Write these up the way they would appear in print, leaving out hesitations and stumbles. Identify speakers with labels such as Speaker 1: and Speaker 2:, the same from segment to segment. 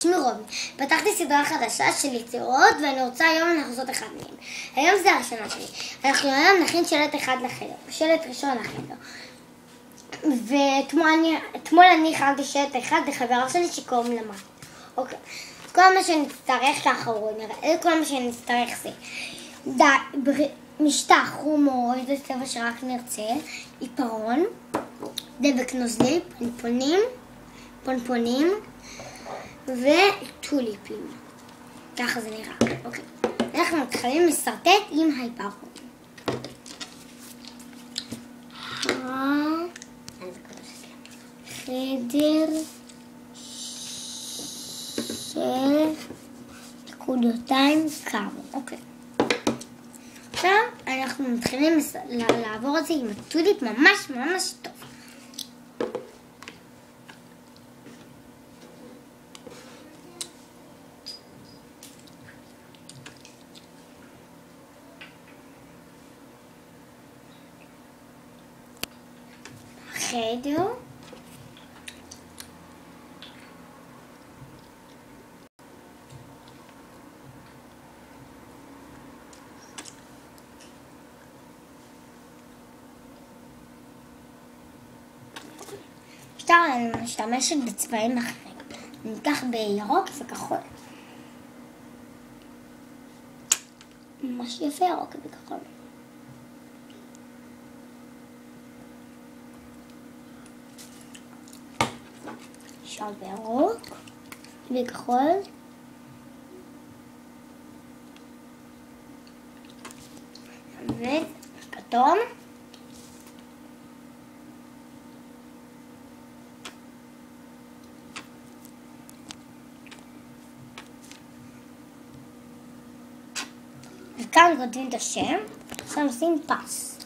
Speaker 1: שמי רובי, פתחתי סדרה חדשה של יצירות ואני רוצה היום לחזות אחד מהם. היום זה הראשונה שלי. אנחנו היום נכין שלט אחד לחדר, שלט ראשון לחדר. ואתמול אני הכנתי שלט אחד לחברה שלי שקוראים לה מרט. אוקיי, כל מה שנצטרך ככה הוא נראה, כל מה שנצטרך זה משטח, חומר, איזה צבע שרק נרצה, עיפרון, דבק נוזלי, פונפונים וטוליפים. ככה זה נראה. אוקיי. אנחנו מתחילים לשרטט עם העיפרון. חדר של נקודותיים קו. אוקיי. עכשיו אנחנו מתחילים לעבור את זה עם הטוליפ ממש ממש טוב. חדר אפשר להשתמש בצבעים אחרים. ניקח בירוק וכחול. ממש יפה ירוק וכחול. אפשר בירוק וכחול. וכתום. וכאן כותבים את השם, עכשיו נשים פס.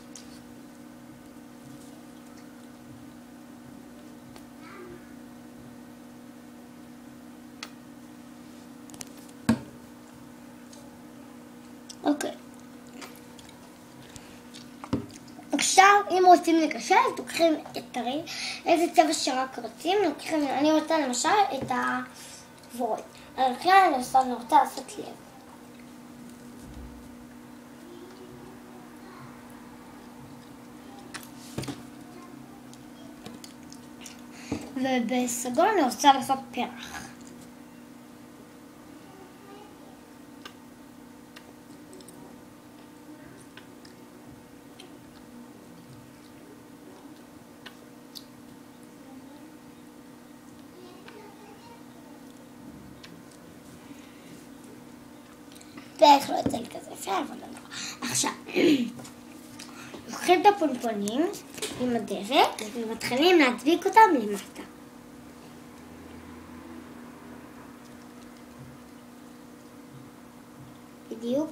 Speaker 1: אוקיי. עכשיו, אם רוצים לקשר, לוקחים את איזה צבע שרק רוצים, אני רוצה למשל את הוורוד. אז כאן אני רוצה לעשות לב. ובסגול אני רוצה לעשות פרח. ואיך לא יוצא לי כזה יפה, אבל לא נורא. עכשיו, לוקחים את הפונפונים עם הדבק ומתחילים להדביק אותם למטה. בדיוק.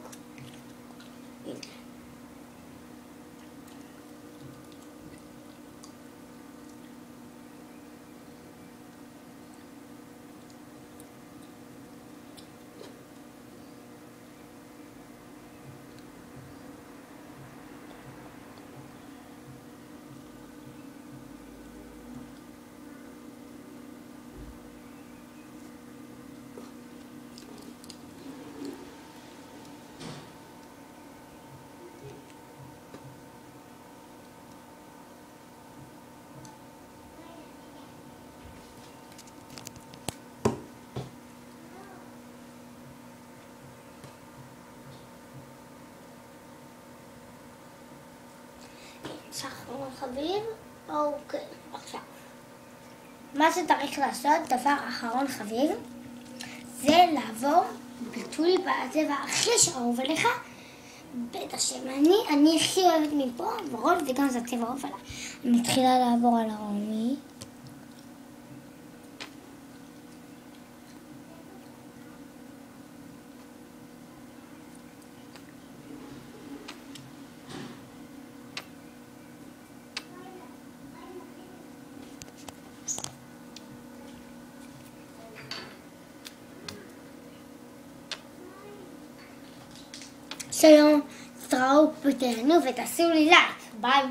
Speaker 1: הנה. שחרור חביב, אוקיי, עכשיו מה שצריך לעשות, דבר אחרון חביב, זה לעבור בטוליפ הצבע הכי שאהוב עליך, בטח שאני הכי אוהבת מפה, ורוד, וגם זה הצבע אהוב עליי. אני מתחילה לעבור על הרומי. שלום, תראו ותהנו ותעשו לי לייק. ביי.